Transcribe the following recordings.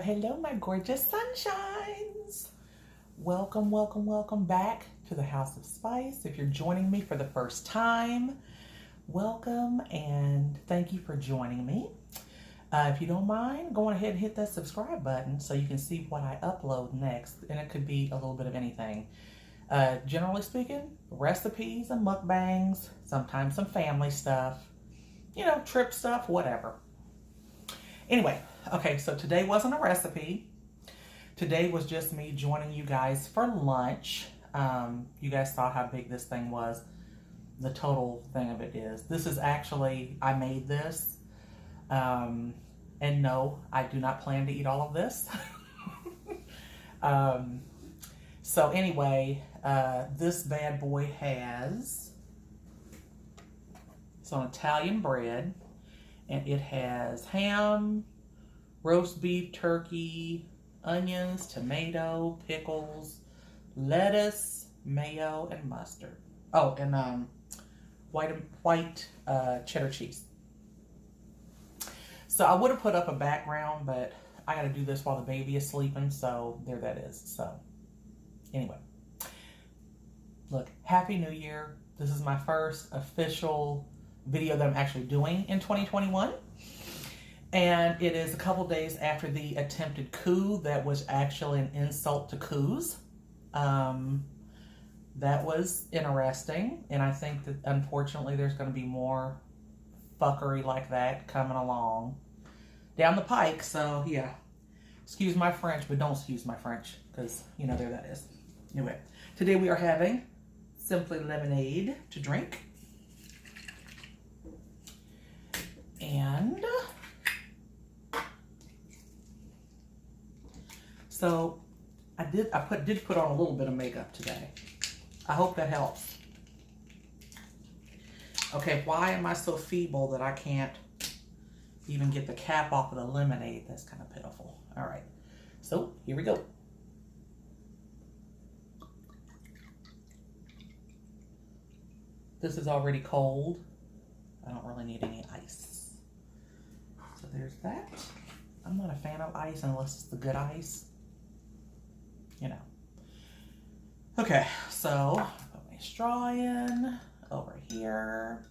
Hello, my gorgeous sunshines. Welcome back to the House of Spice. If you're joining me for the first time, welcome and thank you for joining me. If you don't mind, go on ahead and hit that subscribe button so you can see what I upload next, and it could be a little bit of anything. Generally speaking, recipes and mukbangs, sometimes some family stuff, trip stuff, whatever. Anyway, okay, so today wasn't a recipe. Today was just me joining you guys for lunch. You guys saw how big this thing was. The total thing of it is. This is actually, I made this. And no, I do not plan to eat all of this. So anyway, this bad boy has some Italian bread. And it has ham, roast beef, turkey, onions, tomato, pickles, lettuce, mayo, and mustard. Oh, and white cheddar cheese. So I would have put up a background, but I got to do this while the baby is sleeping, so there that is. So anyway, look, Happy New Year. This is my first official video that I'm actually doing in 2021, and it is a couple days after the attempted coup that was actually an insult to coups. That was interesting, and I think that unfortunately there's going to be more fuckery like that coming along down the pike. So yeah, excuse my French, but don't excuse my French, because there that is. Anyway, today we are having simply lemonade to drink. And so I did put on a little bit of makeup today. I hope that helps. Okay, why am I so feeble that I can't even get the cap off of the lemonade? That's kind of pitiful. All right, so here we go. This is already cold. I don't really need any ice. So there's that. I'm not a fan of ice unless it's the good ice. Okay, so put my straw in over here.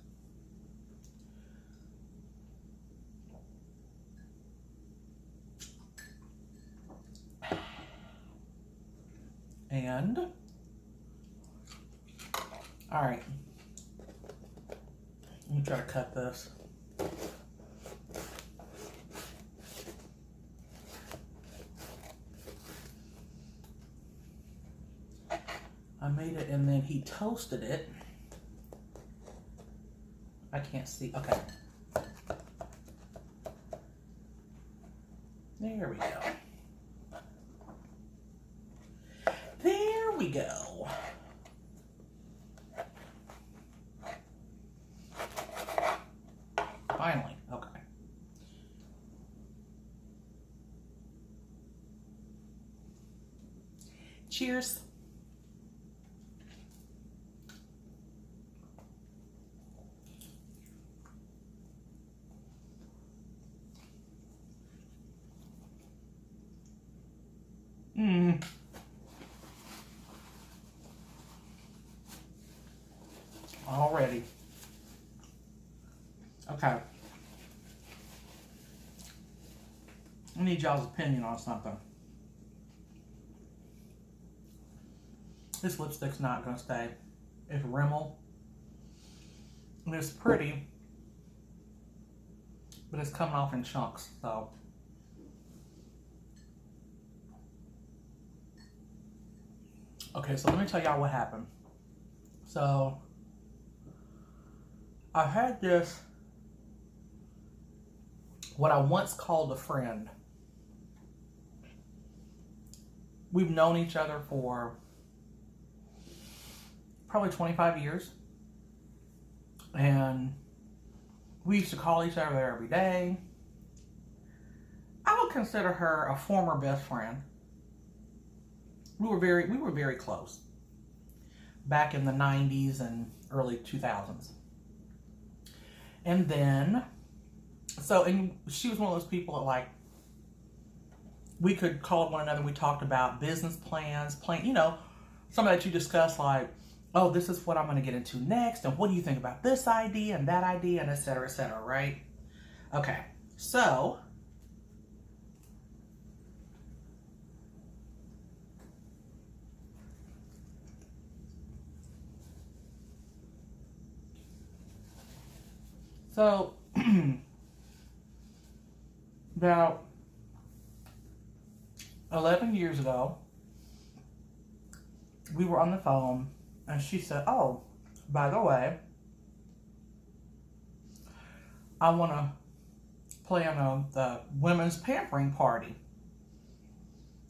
And, all right. Let me try to cut this. I made it and then he toasted it. I can't see. Okay. There we go. There we go. Finally. Okay. Cheers. Already. Okay. I need y'all's opinion on something. This lipstick's not going to stay. It's Rimmel. And it's pretty, but it's coming off in chunks, so. Okay, so let me tell y'all what happened. So, I had this, what I once called a friend. we've known each other for probably 25 years. And we used to call each other every day. I would consider her a former best friend. We were very close back in the 90s and early 2000s. And then, and she was one of those people that, like, we could call one another. We talked about business plans, somebody that you discuss, like, oh, this is what I'm going to get into next, and what do you think about this idea and that idea, and et cetera, right? Okay, so about 11 years ago, we were on the phone, and she said, oh, by the way, I want to plan the women's pampering party.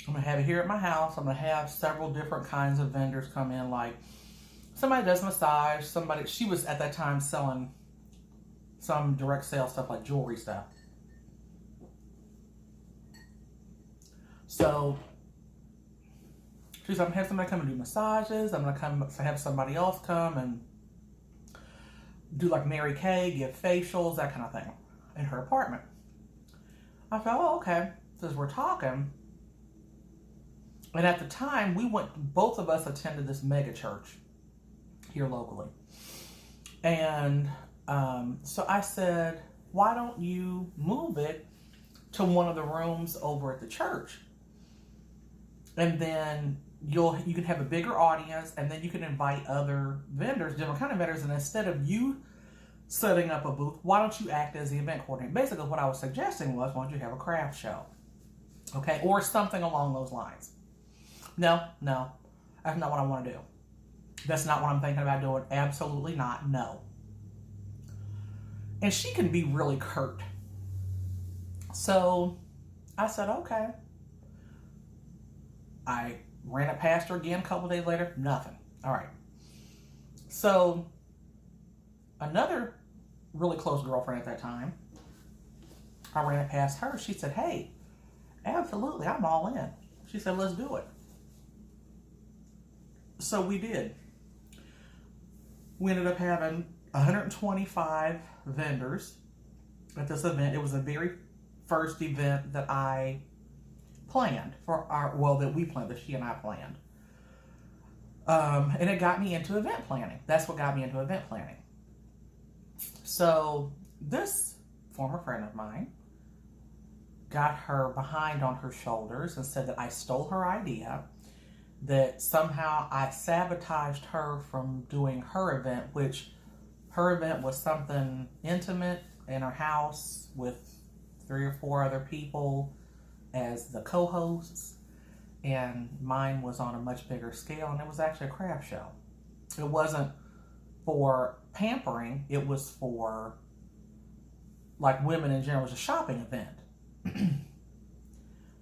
I'm going to have it here at my house. I'm going to have several different kinds of vendors come in, like somebody does massage, she was at that time selling some direct sale stuff like jewelry stuff. So she said, I'm going to have somebody come and do massages. I'm going to have somebody else come and do like Mary Kay, give facials, that kind of thing in her apartment. I thought, oh, okay. So as we're talking, and at the time both of us attended this mega church here locally. And so I said, why don't you move it to one of the rooms over at the church? And then you can have a bigger audience, and then you can invite other vendors, different kind of vendors, and instead of you setting up a booth, why don't you act as the event coordinator? Basically, what I was suggesting was, why don't you have a craft show? Okay, or something along those lines. No, that's not what I want to do. That's not what I'm thinking about doing. Absolutely not, no. And she can be really curt. So I said, okay. I ran it past her again a couple days later, nothing. All right. So another really close girlfriend at that time, I ran it past her. She said, hey, absolutely, I'm all in. She said, let's do it. So we did. We ended up having 125 vendors at this event. It was the very first event that I planned that she and I planned. And it got me into event planning. That's what got me into event planning. So this former friend of mine got her behind on her shoulders and said that I stole her idea, that somehow I sabotaged her from doing her event, which her event was something intimate in her house with 3 or 4 other people as the co-hosts, and mine was on a much bigger scale, and it was actually a craft show. It wasn't for pampering, it was for like women in general. It was a shopping event.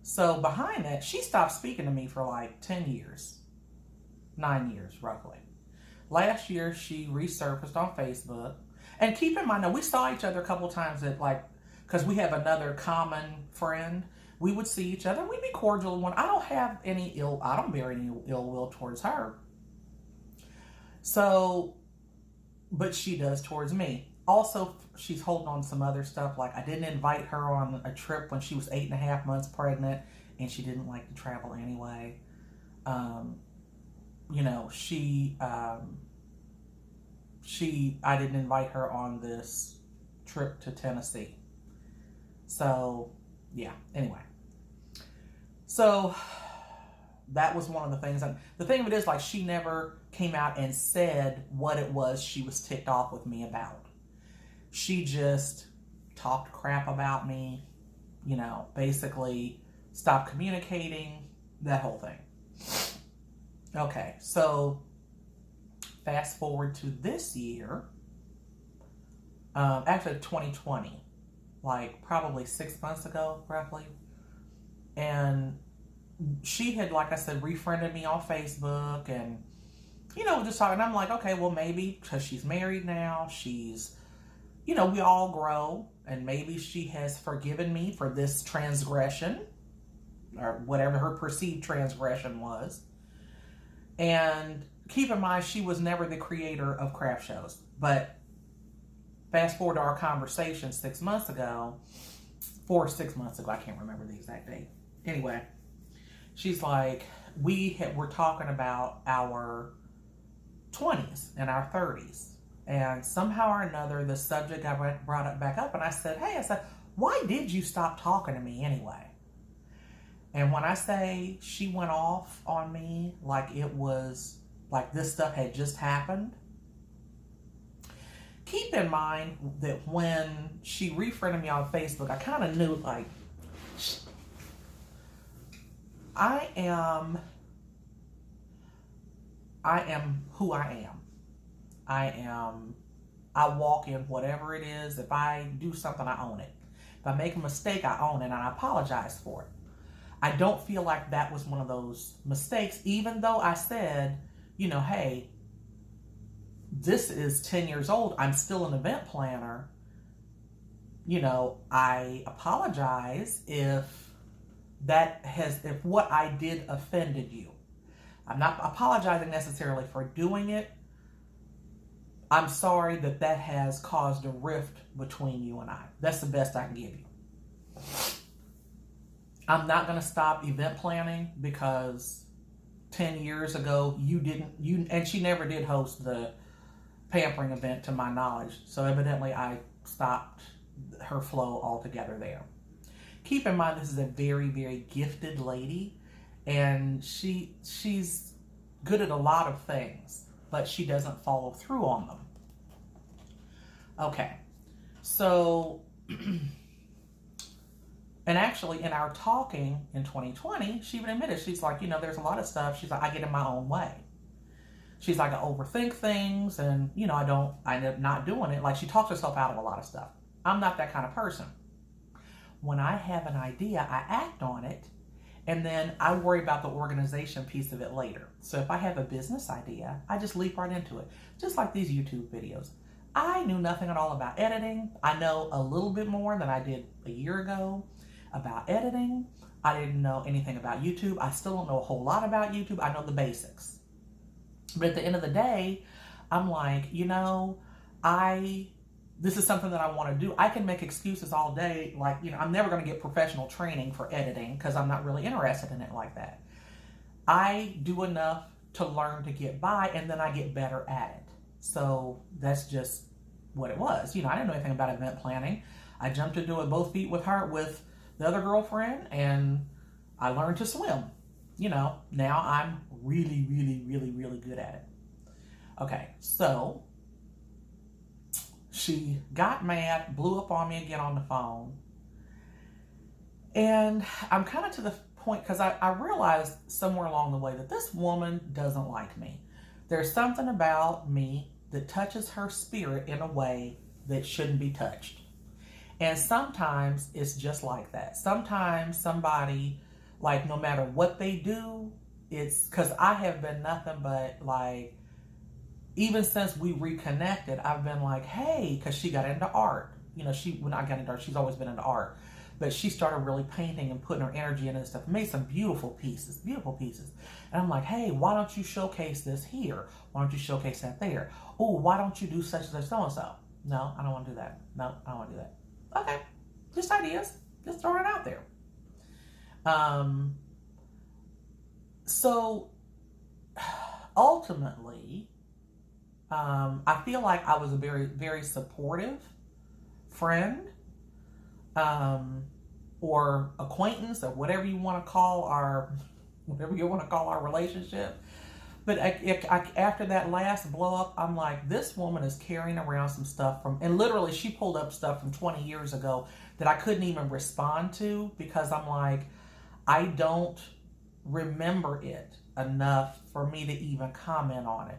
So behind that, she stopped speaking to me for like 10 years, 9 years roughly. Last year, she resurfaced on Facebook. And keep in mind, now we saw each other a couple times because we have another common friend. We would see each other. We'd be cordial. I don't bear any ill will towards her. So, but she does towards me. Also, she's holding on some other stuff. Like, I didn't invite her on a trip when she was 8.5 months pregnant, and she didn't like to travel anyway. I didn't invite her on this trip to Tennessee. So, yeah, anyway. So, that was one of the things. And the thing of it is, like, she never came out and said what it was she was ticked off with me about. She just talked crap about me, basically stopped communicating, that whole thing. Okay, so fast forward to this year, actually 2020, like probably 6 months ago, roughly. And she had, like I said, refriended me on Facebook and, just talking. I'm like, okay, well, maybe because she's married now, she's, we all grow, and maybe she has forgiven me for this transgression or whatever her perceived transgression was. And keep in mind, she was never the creator of craft shows. But fast forward to our conversation 6 months ago, 6 months ago, I can't remember the exact date. Anyway, she's like, we're talking about our 20s and our 30s. And somehow or another, the subject got brought up back up. And I said, why did you stop talking to me anyway? And when I say she went off on me like it was like this stuff had just happened, keep in mind that when she refriended me on Facebook, I kind of knew, like, I am who I am. I walk in whatever it is. If I do something, I own it. If I make a mistake, I own it, and I apologize for it. I don't feel like that was one of those mistakes, even though I said, hey, this is 10 years old. I'm still an event planner. I apologize if what I did offended you. I'm not apologizing necessarily for doing it. I'm sorry that has caused a rift between you and I. That's the best I can give you. I'm not going to stop event planning because 10 years ago and she never did host the pampering event to my knowledge. So evidently I stopped her flow altogether there. Keep in mind, this is a very, very gifted lady, and she's good at a lot of things, but she doesn't follow through on them. Okay, so, and actually in our talking in 2020, she even admitted, she's like, there's a lot of stuff, she's like, I get in my own way. She's like, I overthink things, and, I end up not doing it. Like, she talks herself out of a lot of stuff. I'm not that kind of person. When I have an idea, I act on it, and then I worry about the organization piece of it later. So if I have a business idea, I just leap right into it. Just like these YouTube videos. I knew nothing at all about editing. I know a little bit more than I did a year ago about editing. I didn't know anything about YouTube. I still don't know a whole lot about YouTube. I know the basics. But at the end of the day, I'm like, this is something that I want to do. I can make excuses all day. Like, I'm never going to get professional training for editing because I'm not really interested in it like that. I do enough to learn to get by, and then I get better at it. So that's just what it was. I didn't know anything about event planning. I jumped into it both feet with the other girlfriend, and I learned to swim. Now I'm really, really, really, really good at it. Okay, so she got mad, blew up on me again on the phone. And I'm kind of to the point, because I realized somewhere along the way that this woman doesn't like me. There's something about me that touches her spirit in a way that shouldn't be touched. And sometimes it's just like that. Sometimes somebody, like, no matter what they do, it's because I have been nothing but, like, even since we reconnected, I've been like, hey, because she got into art. When I got into art, she's always been into art. But she started really painting and putting her energy into stuff. Made some beautiful pieces. And I'm like, hey, why don't you showcase this here? Why don't you showcase that there? Oh, why don't you do such and such, so-and-so? No, I don't want to do that. No, I don't want to do that. Okay, just ideas. Just throwing it out there. So, ultimately, I feel like I was a very, very supportive friend, or acquaintance, or whatever you want to call our relationship. But after that last blow up, I'm like, this woman is carrying around some stuff and literally she pulled up stuff from 20 years ago that I couldn't even respond to, because I'm like, I don't remember it enough for me to even comment on it.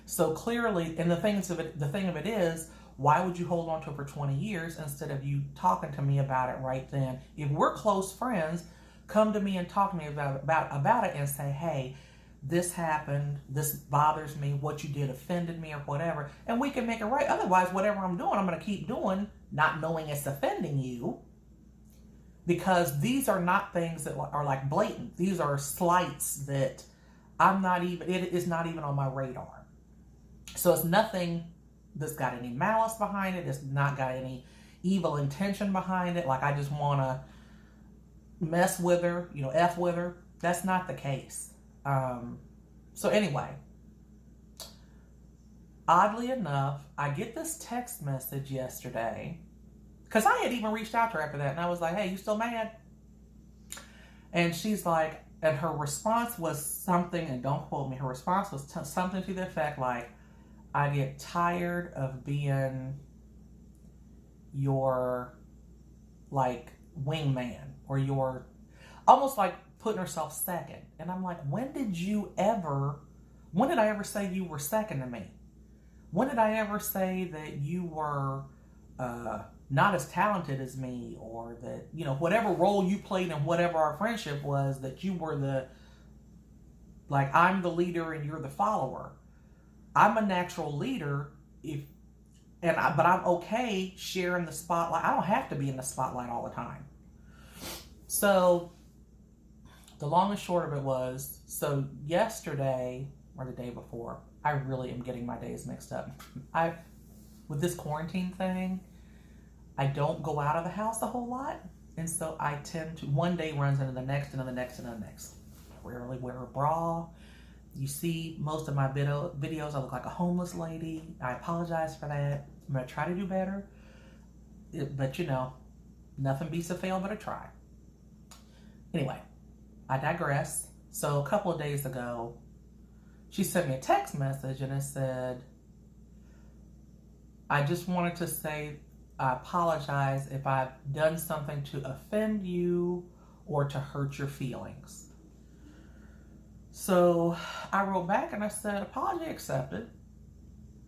So clearly, and the thing of it is, why would you hold on to it for 20 years instead of you talking to me about it right then? If we're close friends, come to me and talk to me about it and say, hey, this happened, this bothers me, what you did offended me or whatever, and we can make it right. Otherwise, whatever I'm doing, I'm going to keep doing, not knowing it's offending you, because these are not things that are like blatant. These are slights that it is not even on my radar. So it's nothing that's got any malice behind it. It's not got any evil intention behind it. Like I just want to mess with her, F with her. That's not the case. So anyway, oddly enough, I get this text message yesterday, because I had even reached out to her after that, and I was like, hey, you still mad? And she's like, and her response was something, and don't quote me, her response was something to the effect like, I get tired of being your, like, wingman, or your, almost like putting herself second. And I'm like, when did I ever say you were second to me? When did I ever say that you were not as talented as me, or that, whatever role you played in whatever our friendship was, that you were I'm the leader and you're the follower. I'm a natural leader, but I'm okay sharing the spotlight. I don't have to be in the spotlight all the time. So the long and short of it was, so yesterday or the day before, I really am getting my days mixed up. With this quarantine thing, I don't go out of the house a whole lot. And so I tend to, one day runs into the next, and the next, and the next. I rarely wear a bra. You see most of my videos, I look like a homeless lady. I apologize for that. I'm going to try to do better. But nothing beats a fail but a try. Anyway, I digress. So a couple of days ago, she sent me a text message, and it said, I just wanted to say I apologize if I've done something to offend you or to hurt your feelings. So I wrote back and I said, apology accepted.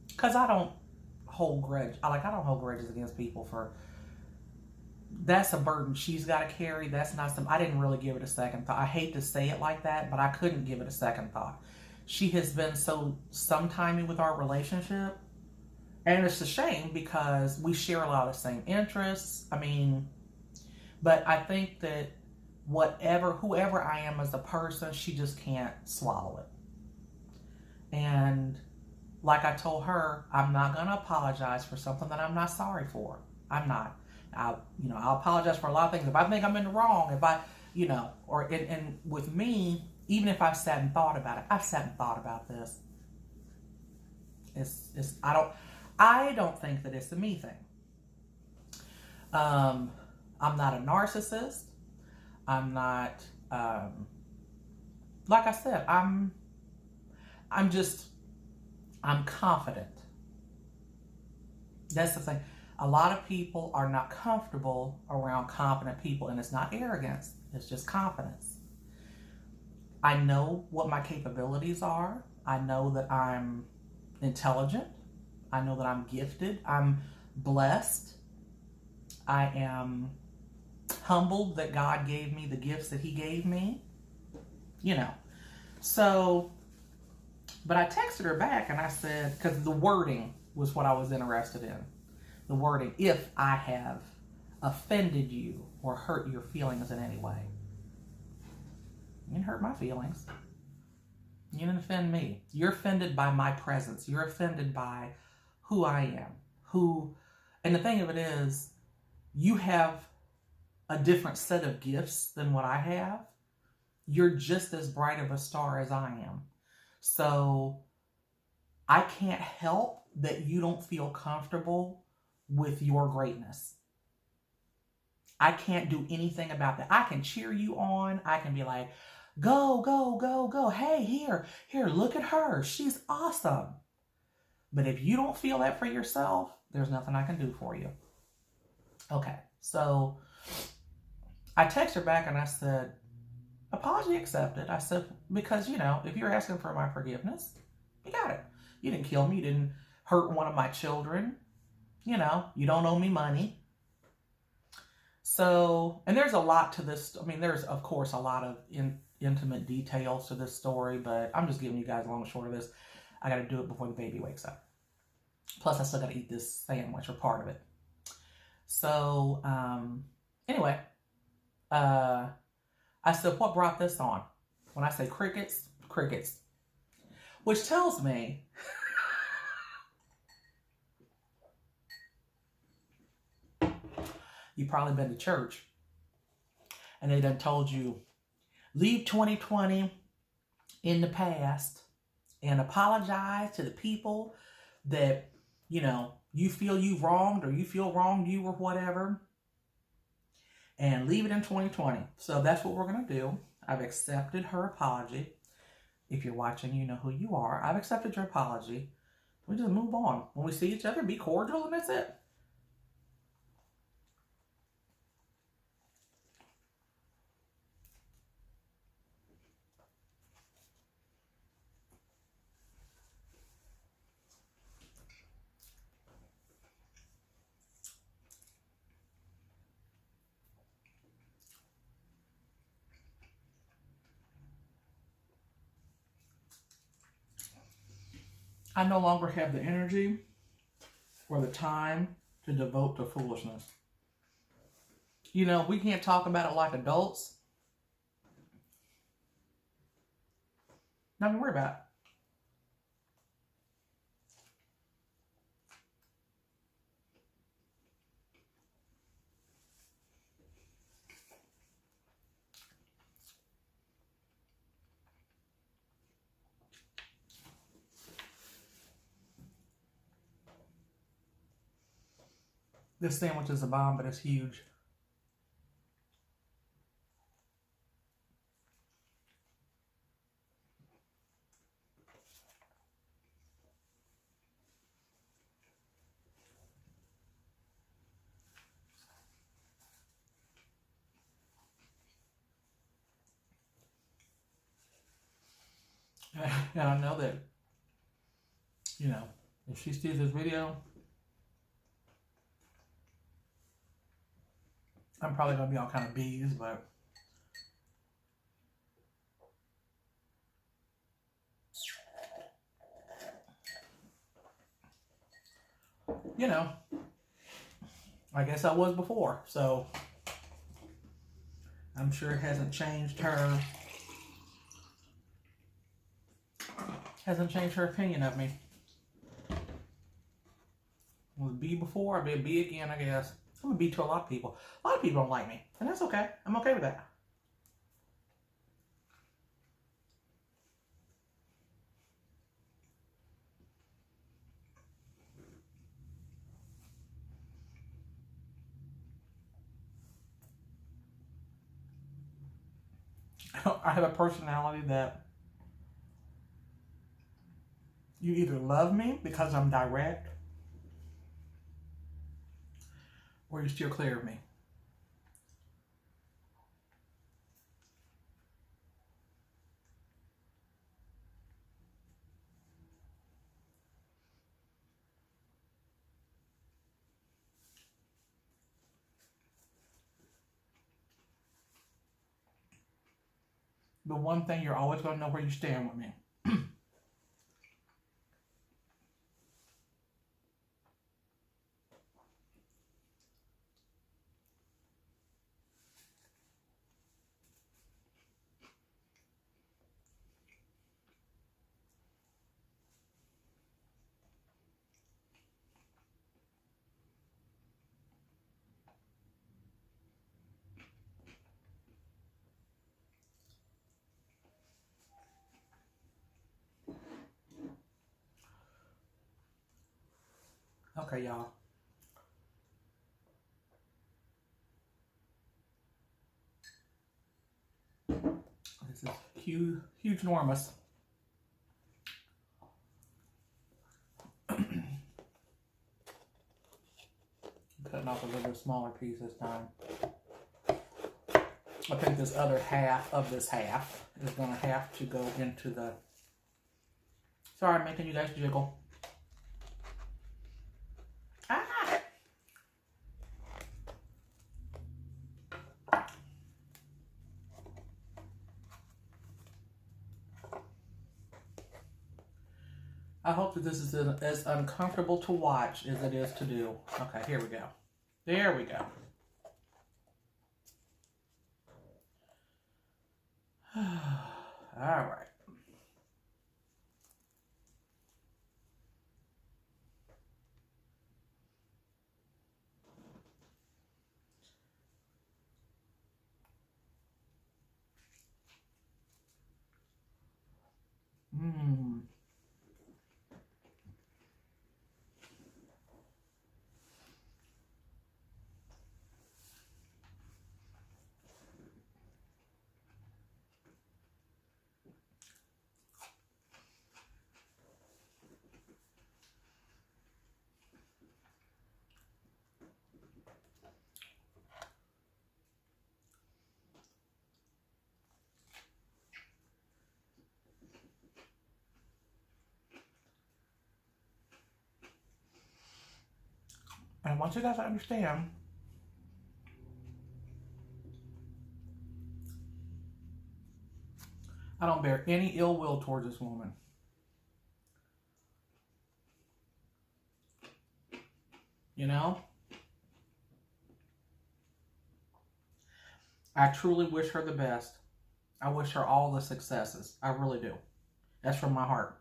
Because I don't hold grudge. I don't hold grudges against people that's a burden she's got to carry. That's not I didn't really give it a second thought. I hate to say it like that, but I couldn't give it a second thought. She has been so sometimey with our relationship. And it's a shame because we share a lot of the same interests. But I think that whoever I am as a person, she just can't swallow it. And like I told her, I'm not going to apologize for something that I'm not sorry for. I'm not. I'll apologize for a lot of things. If I think I'm in the wrong, and with me, even if I've sat and thought about it, I've sat and thought about this. I don't think that it's a me thing. I'm not a narcissist. I'm not, like I said, I'm confident. That's the thing. A lot of people are not comfortable around confident people, and it's not arrogance. It's just confidence. I know what my capabilities are. I know that I'm intelligent. I know that I'm gifted. I'm blessed. I am humbled that God gave me the gifts that He gave me. So, but I texted her back and I said, because the wording was what I was interested in. The wording, if I have offended you or hurt your feelings in any way. You didn't hurt my feelings. You didn't offend me. You're offended by my presence. You're offended by who I am. And the thing of it is, you have a different set of gifts than what I have. You're just as bright of a star as I am. So I can't help that you don't feel comfortable with your greatness. I can't do anything about that. I can cheer you on. I can be like, go, go, go, go. Hey, here, look at her. She's awesome. But if you don't feel that for yourself, there's nothing I can do for you. Okay, so I texted her back and I said, apology accepted. I said, because, if you're asking for my forgiveness, you got it. You didn't kill me. You didn't hurt one of my children. You don't owe me money. So, and there's a lot to this. I mean, there's, of course, a lot of intimate details to this story, but I'm just giving you guys a long and short of this. I got to do it before the baby wakes up. Plus, I still got to eat this sandwich or part of it. So, anyway, I said, what brought this on? When I say crickets, crickets. Which tells me you've probably been to church and they done told you, leave 2020 in the past and apologize to the people that, you know, you feel you've wronged or you feel wronged you or whatever, and leave it in 2020. So that's what we're going to do. I've accepted her apology. If you're watching, you know who you are. I've accepted your apology. We just move on. When we see each other, be cordial, and that's it. I no longer have the energy or the time to devote to foolishness. You know, we can't talk about it like adults. Nothing to worry about. This sandwich is a bomb, but it's huge. And I know that, you know, if she sees this video, I'm probably going to be on kind of bees, but you know, I guess I was before, so I'm sure it hasn't changed her opinion of me. I was a bee before, I'll be a bee again, I guess. I'm a bee to a lot of people. A lot of people don't like me, and that's okay. I'm okay with that. I have a personality that you either love me because I'm direct, or you steer clear of me. The one thing you're always going to know where you stand with me. Okay, y'all. This is huge, huge, enormous. Cutting off a little bit smaller piece this time. I think this other half of this half is going to have to go into the... Sorry, I'm making you guys jiggle. Ah! I hope that this is as uncomfortable to watch as it is to do. Okay, here we go. There we go. All right. Mmm. And I want you guys to understand, I don't bear any ill will towards this woman. You know? I truly wish her the best. I wish her all the successes. I really do. That's from my heart.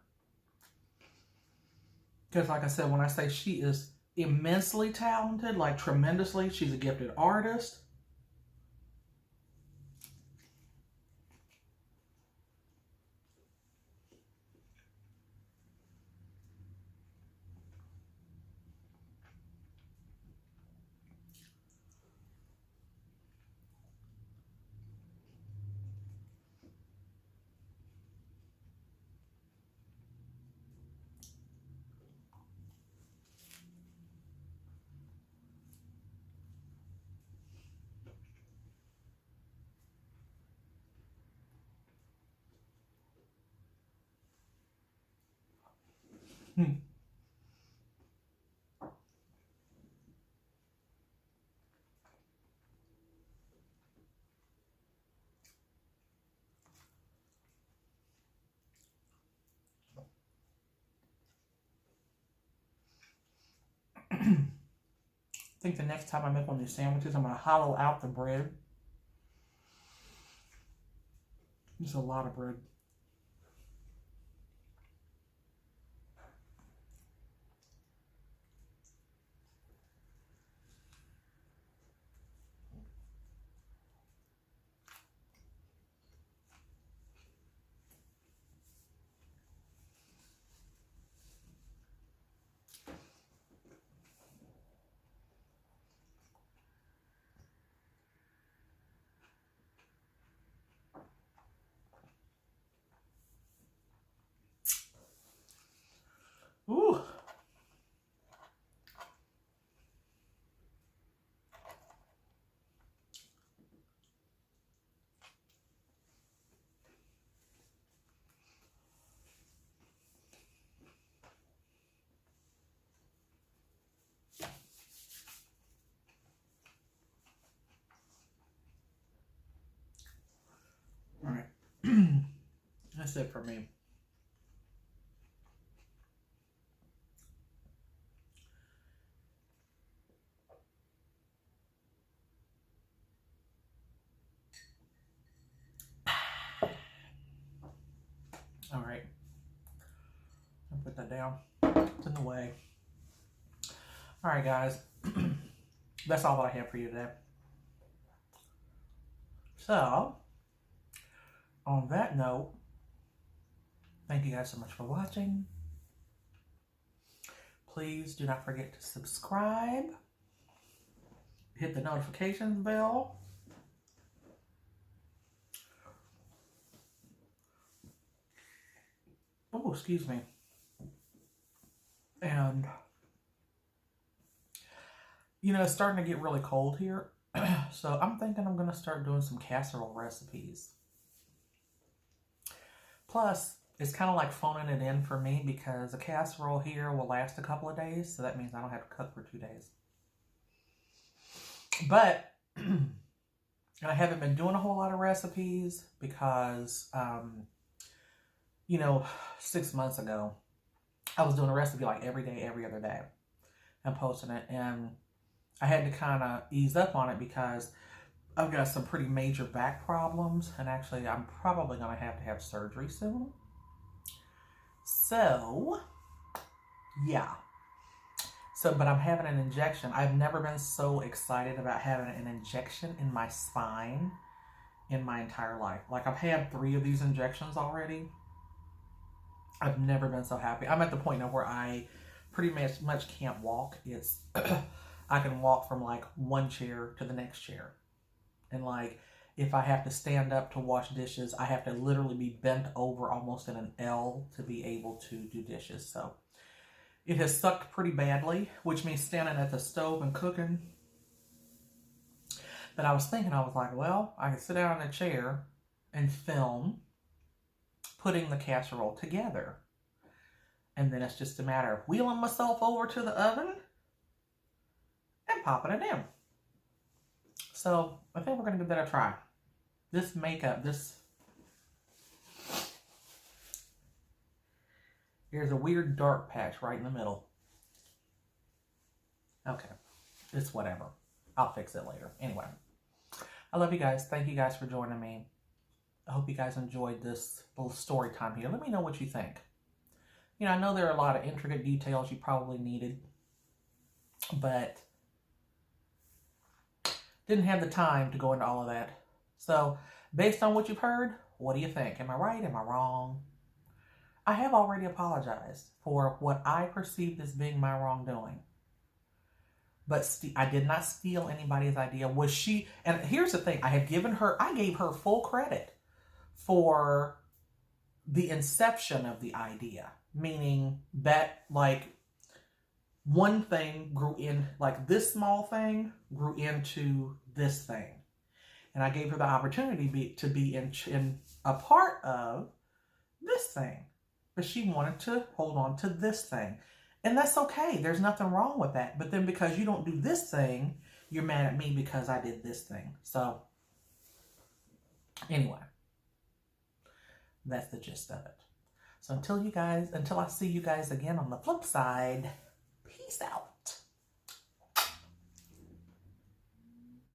Because like I said, when I say she is immensely talented, like tremendously, she's a gifted artist. I think the next time I make one of these sandwiches, I'm going to hollow out the bread. There's a lot of bread. Ooh. All right. That's it for me. All right. I'll put that down. It's in the way. All right, guys. That's all that I have for you today. So, on that note, thank you guys so much for watching. Please do not forget to subscribe. Hit the notifications bell. Oh, excuse me. And, you know, it's starting to get really cold here. So I'm thinking I'm going to start doing some casserole recipes. Plus, it's kind of like phoning it in for me because a casserole here will last a couple of days. So that means I don't have to cook for 2 days. But I haven't been doing a whole lot of recipes because, you know, 6 months ago, I was doing a recipe like every day, every other day, and posting it. And I had to kind of ease up on it because I've got some pretty major back problems. And actually, I'm probably going to have surgery soon. So, yeah. So, but I'm having an injection. I've never been so excited about having an injection in my spine in my entire life. Like, I've had 3 of these injections already. I've never been so happy. I'm at the point now where I pretty much can't walk. It's I can walk from like one chair to the next chair. And like if I have to stand up to wash dishes, I have to literally be bent over almost in an L to be able to do dishes. So it has sucked pretty badly, which means standing at the stove and cooking. But I was thinking, I was like, well, I can sit down in a chair and film putting the casserole together. And then it's just a matter of wheeling myself over to the oven and popping it in. So I think we're going to give that a try. This makeup, there's a weird dark patch right in the middle. Okay, it's whatever. I'll fix it later. Anyway, I love you guys. Thank you guys for joining me. I hope you guys enjoyed this little story time here. Let me know what you think. You know, I know there are a lot of intricate details you probably needed, but didn't have the time to go into all of that. So, based on what you've heard, what do you think? Am I right? Am I wrong? I have already apologized for what I perceived as being my wrongdoing. But I did not steal anybody's idea. Was she, and here's the thing, I gave her full credit for the inception of the idea. Meaning that like one thing grew in, like this small thing grew into this thing. And I gave her the opportunity to be in a part of this thing. But she wanted to hold on to this thing. And that's okay. There's nothing wrong with that. But then because you don't do this thing, you're mad at me because I did this thing. So anyway, that's the gist of it. So until I see you guys again on the flip side, peace out.